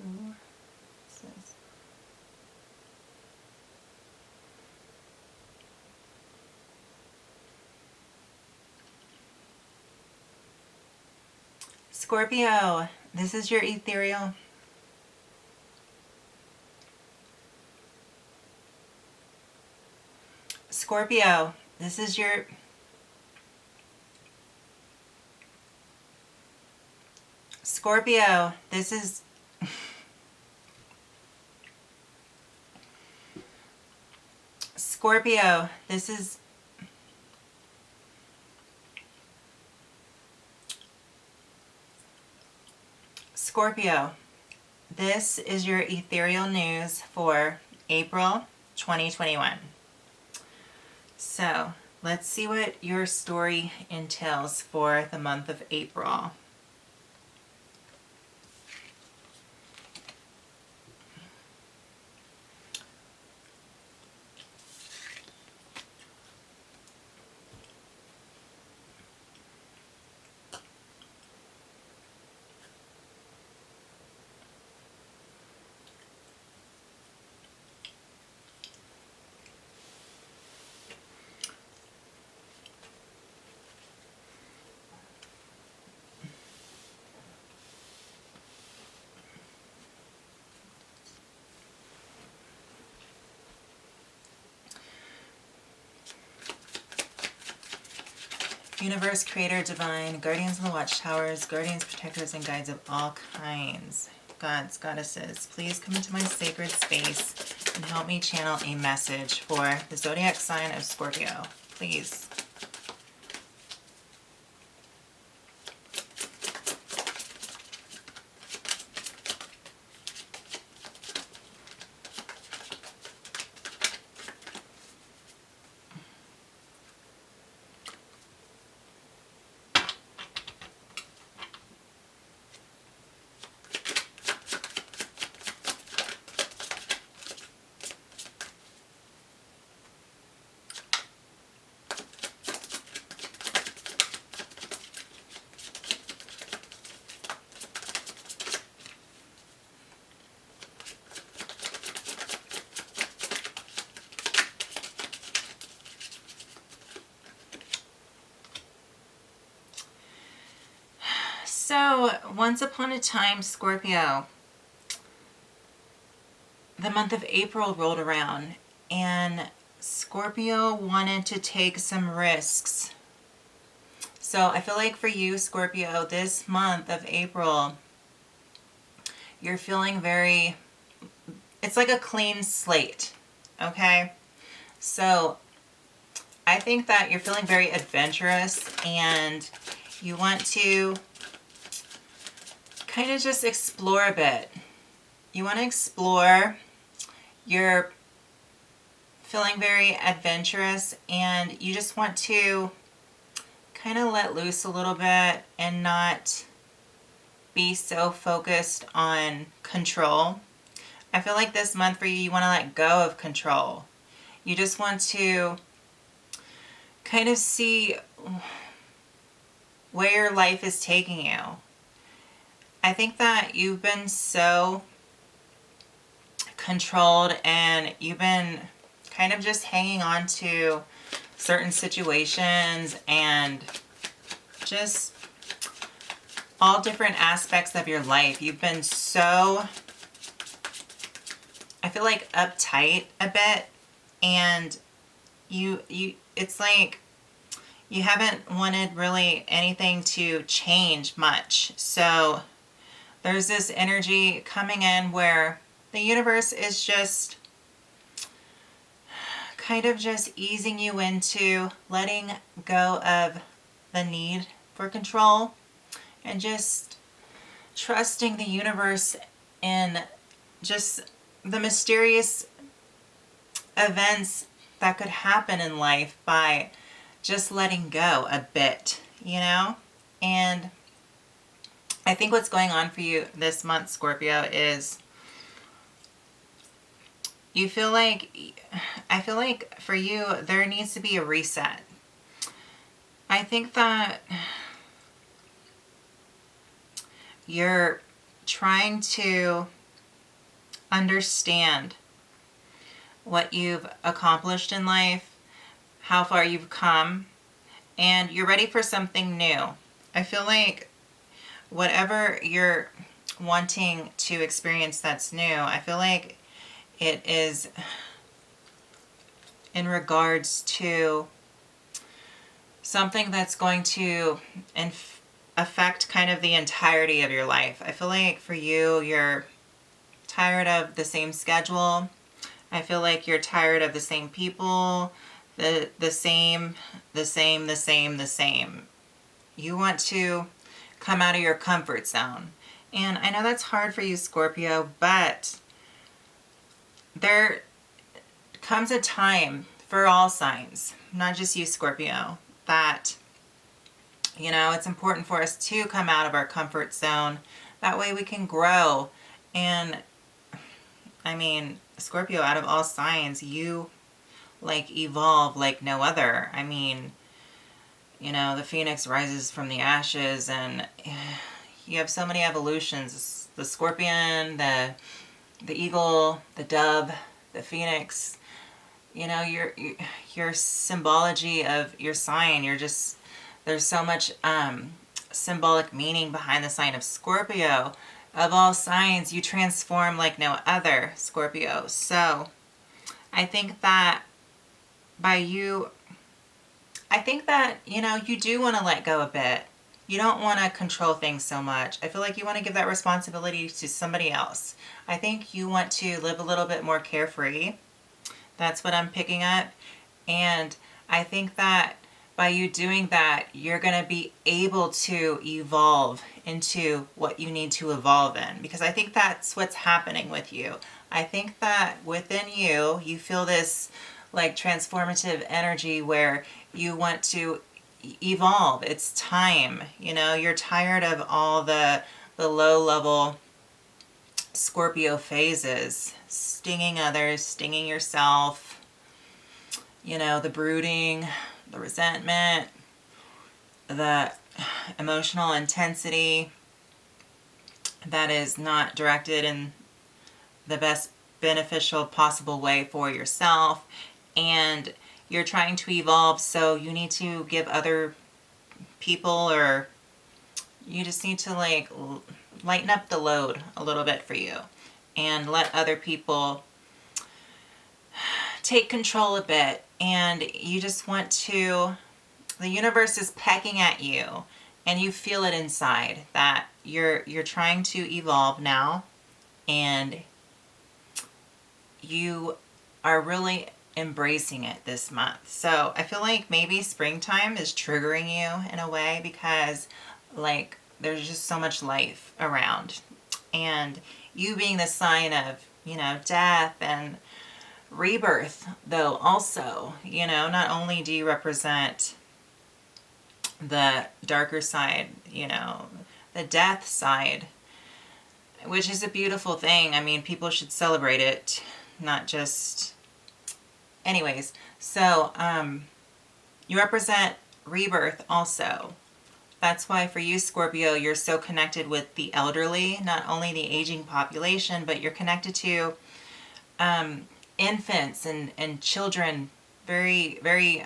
Who says? Scorpio, this is your ethereal. Scorpio, this is your... Scorpio, this is... Scorpio, this is... Scorpio, this is your ethereal news for April 2021. So, let's see what your story entails for the month of April. Universe, Creator, Divine, Guardians of the Watchtowers, Guardians, Protectors, and Guides of all kinds. Gods, Goddesses, please come into my sacred space and help me channel a message for the zodiac sign of Scorpio. Please. So, once upon a time, Scorpio, the month of April rolled around and Scorpio wanted to take some risks. So I feel like for you, Scorpio, this month of April, you're feeling very, it's like a clean slate, okay? So I think that you're feeling very adventurous and you want to kind of just explore a bit. You want to explore. You're feeling very adventurous and you just want to kind of let loose a little bit and not be so focused on control. I feel like this month for you, you want to let go of control. You just want to kind of see where your life is taking you. I think that you've been so controlled and you've been kind of just hanging on to certain situations and just all different aspects of your life. You've been so, I feel like, uptight a bit and it's like you haven't wanted really anything to change much. So there's this energy coming in where the universe is just kind of just easing you into letting go of the need for control and just trusting the universe in just the mysterious events that could happen in life by just letting go a bit, you know? And I think what's going on for you this month, Scorpio, is I feel like for you, there needs to be a reset. I think that you're trying to understand what you've accomplished in life, how far you've come, and you're ready for something new. I feel like whatever you're wanting to experience that's new, I feel like it is in regards to something that's going to affect kind of the entirety of your life. I feel like for you, you're tired of the same schedule. I feel like you're tired of the same people, the same. You want to come out of your comfort zone. And I know that's hard for you, Scorpio, but there comes a time for all signs, not just you, Scorpio, that, it's important for us to come out of our comfort zone. That way we can grow. And I mean, Scorpio, out of all signs, you evolve like no other. I mean, the phoenix rises from the ashes, and you have so many evolutions. The scorpion, the eagle, the dove, the phoenix. Your symbology of your sign, there's so much symbolic meaning behind the sign of Scorpio. Of all signs, you transform like no other, Scorpio. So I think that you do want to let go a bit. You don't want to control things so much. I feel like you want to give that responsibility to somebody else. I think you want to live a little bit more carefree. That's what I'm picking up. And I think that by you doing that, you're going to be able to evolve into what you need to evolve in. Because I think that's what's happening with you. I think that within you, you feel this transformative energy where you want to evolve. It's time. You're tired of all the low level Scorpio phases, stinging others, stinging yourself, the brooding, the resentment, the emotional intensity that is not directed in the best beneficial possible way for yourself. And you're trying to evolve, so you need to give other people, or you just need to lighten up the load a little bit for you and let other people take control a bit. And you just want to, the universe is pecking at you, and you feel it inside that you're trying to evolve now, and you are really embracing it this month. So I feel like maybe springtime is triggering you in a way, because there's just so much life around, and you being the sign of death and rebirth, though, also, not only do you represent the darker side, the death side, which is a beautiful thing. I mean, people should celebrate it, not just anyways. So you represent rebirth also. That's why for you, Scorpio, you're so connected with the elderly, not only the aging population, but you're connected to infants and children, very, very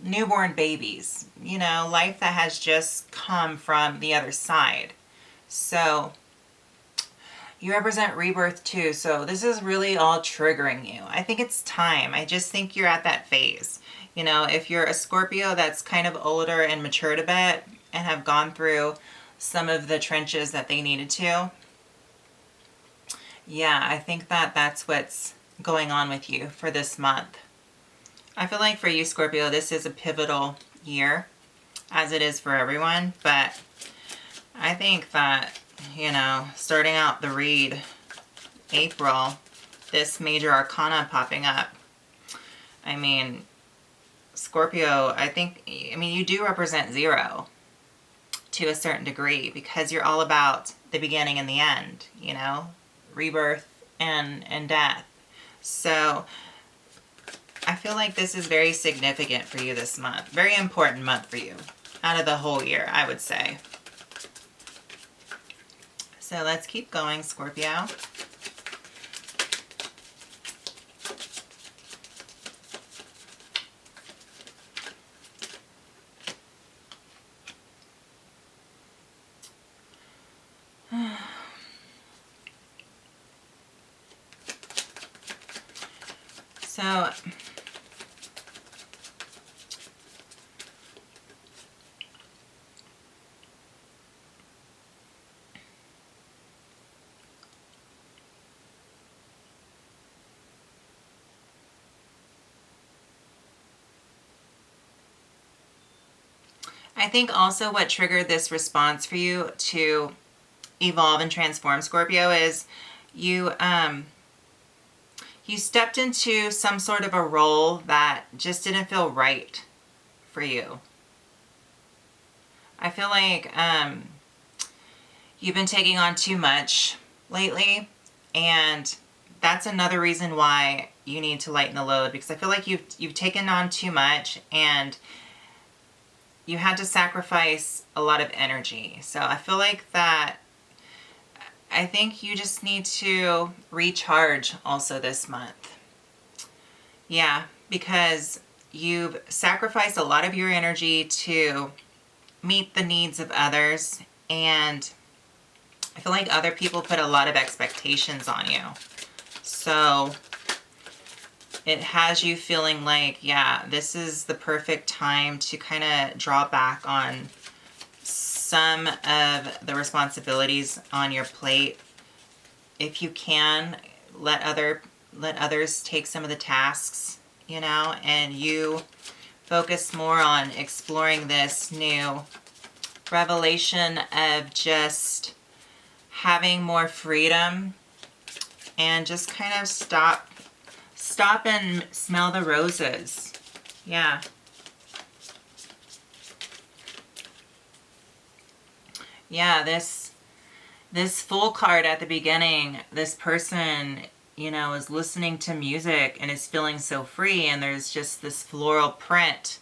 newborn babies, life that has just come from the other side. So You represent rebirth too, so this is really all triggering you. I think it's time. I just think you're at that phase. You know, if you're a Scorpio that's kind of older and matured a bit and have gone through some of the trenches that they needed to, yeah, I think that that's what's going on with you for this month. I feel like for you, Scorpio, this is a pivotal year, as it is for everyone, but I think that, you know, starting out the read, April, this major arcana popping up, I mean, Scorpio, I mean, you do represent 0 to a certain degree because you're all about the beginning and the end, you know, rebirth and death. So I feel like this is very significant for you this month. Very important month for you out of the whole year, I would say. So let's keep going, Scorpio. So I think also what triggered this response for you to evolve and transform, Scorpio, is you you stepped into some sort of a role that just didn't feel right for you. I feel like you've been taking on too much lately, and that's another reason why you need to lighten the load, because I feel like you've taken on too much and you had to sacrifice a lot of energy. So I feel like that I think you just need to recharge also this month. Yeah, because you've sacrificed a lot of your energy to meet the needs of others, and I feel like other people put a lot of expectations on you. So it has you feeling like, yeah, this is the perfect time to kind of draw back on some of the responsibilities on your plate. If you can, let others take some of the tasks, you know, and you focus more on exploring this new revelation of just having more freedom and just kind of stop and smell the roses. Yeah. Yeah, this Fool card at the beginning, this person, you know, is listening to music and is feeling so free, and there's just this floral print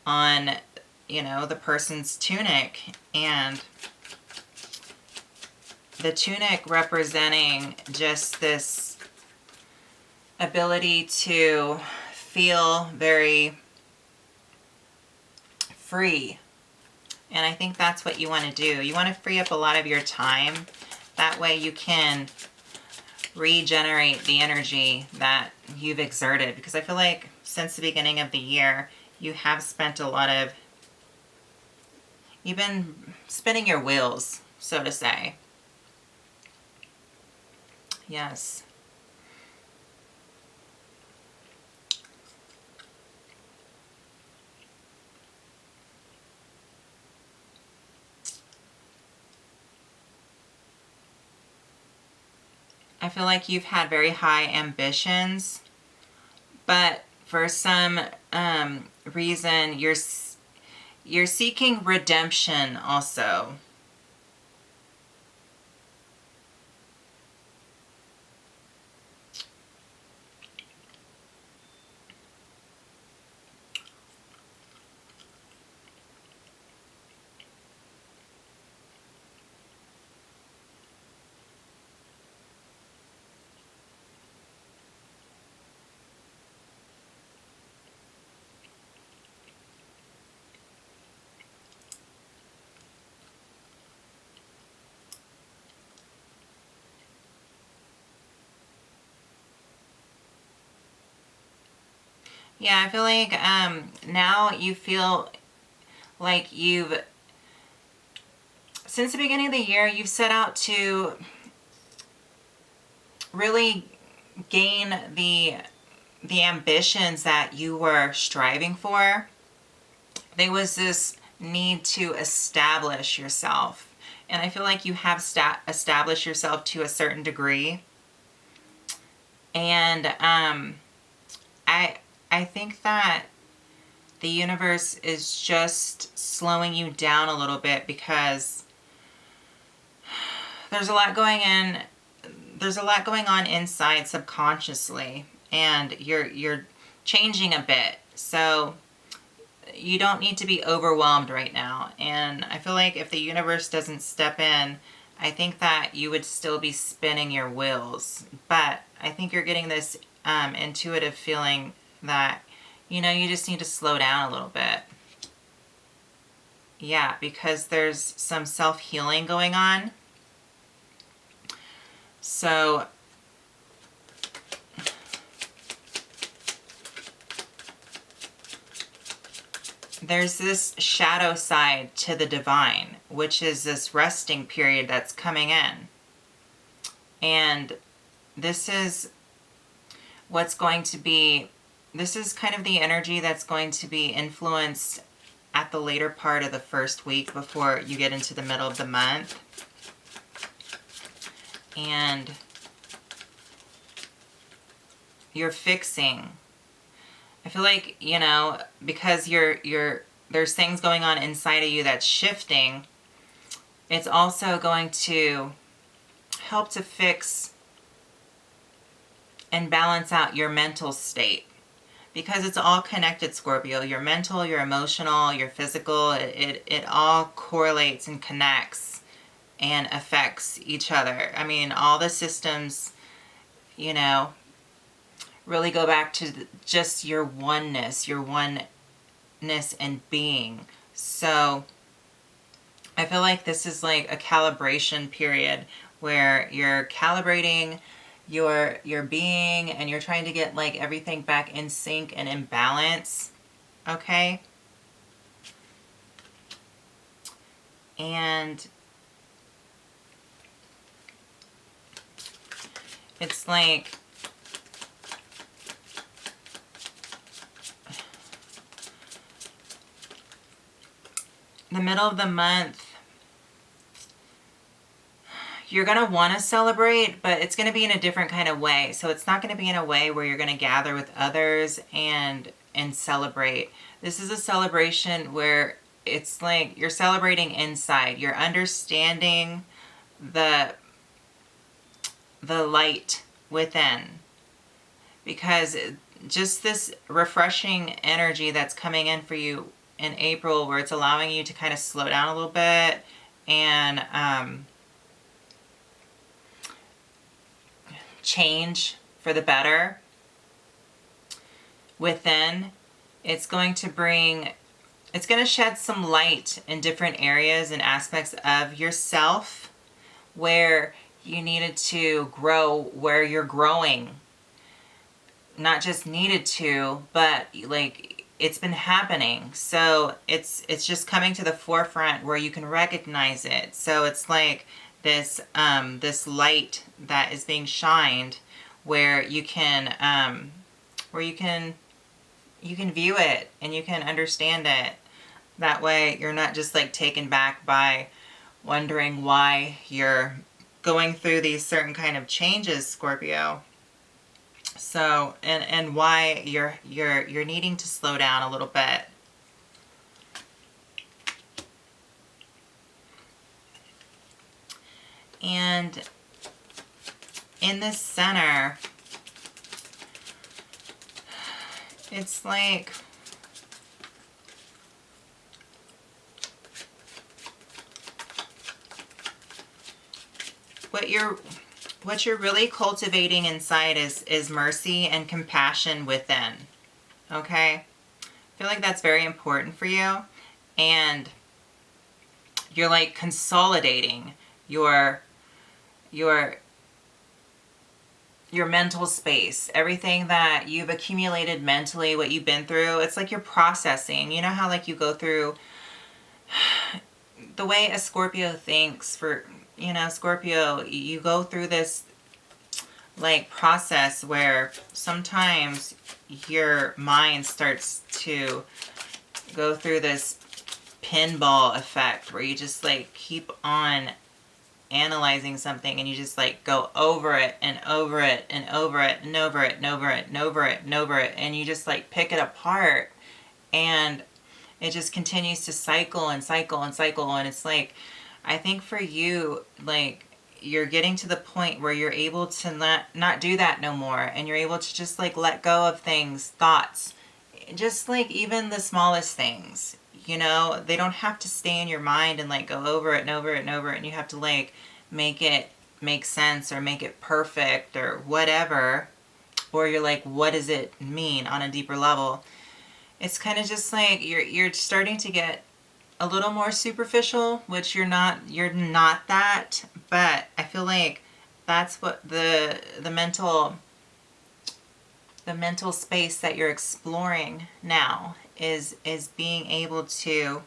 on, you know, the person's tunic, and the tunic representing just this ability to feel very free. And I think that's what you want to do. You want to free up a lot of your time. That way you can regenerate the energy that you've exerted. Because I feel like since the beginning of the year, you have spent a lot of... You've been spinning your wheels, so to say. Yes. I feel like you've had very high ambitions, but for some reason you're seeking redemption also. Yeah, I feel like now you feel like since the beginning of the year, you've set out to really gain the ambitions that you were striving for. There was this need to establish yourself. And I feel like you have established yourself to a certain degree. And I think that the universe is just slowing you down a little bit because there's a lot going on inside subconsciously, and you're changing a bit. So you don't need to be overwhelmed right now. And I feel like if the universe doesn't step in, I think that you would still be spinning your wheels. But I think you're getting this intuitive feeling that, you just need to slow down a little bit. Yeah, because there's some self-healing going on. So there's this shadow side to the divine, which is this resting period that's coming in. And this is this is kind of the energy that's going to be influenced at the later part of the first week before you get into the middle of the month. And you're fixing. I feel like, because there's things going on inside of you that's shifting, it's also going to help to fix and balance out your mental state. Because it's all connected, Scorpio. Your mental, your emotional, your physical, it all correlates and connects and affects each other. I mean, all the systems, really go back to just your oneness and being. So I feel like this is like a calibration period where you're calibrating your being, and you're trying to get like everything back in sync and in balance. Okay? And it's like the middle of the month, you're going to want to celebrate, but it's going to be in a different kind of way. So it's not going to be in a way where you're going to gather with others and celebrate. This is a celebration where it's like you're celebrating inside. You're understanding the light within. Because just this refreshing energy that's coming in for you in April, where it's allowing you to kind of slow down a little bit and change for the better within. It's going to shed some light in different areas and aspects of yourself where you needed to grow, where you're growing. Not just needed to, but like it's been happening. So it's just coming to the forefront where you can recognize it. So it's like this light that is being shined where you can view it and you can understand it. That way you're not just like taken back by wondering why you're going through these certain kind of changes, Scorpio. So and why you're needing to slow down a little bit. And in the center, it's like what you're really cultivating inside is mercy and compassion within. Okay? I feel like that's very important for you. And you're like consolidating your your mental space, everything that you've accumulated mentally, what you've been through. It's like you're processing. You know how like you go through the way a Scorpio thinks for, Scorpio, you go through this like process where sometimes your mind starts to go through this pinball effect where you just like keep on analyzing something and you just like go over it and over it and over it and over it and over it and over it and over it, and you just like pick it apart, and it just continues to cycle and cycle and cycle. And it's like, I think for you, like, you're getting to the point where you're able to not do that no more, and you're able to just like let go of things, thoughts, just like even the smallest things. They don't have to stay in your mind and like go over it and over it and over it, and you have to like make it make sense or make it perfect or whatever, or you're like, what does it mean on a deeper level? It's kind of just like you're starting to get a little more superficial, which you're not that, but I feel like that's what the mental space that you're exploring now is being able to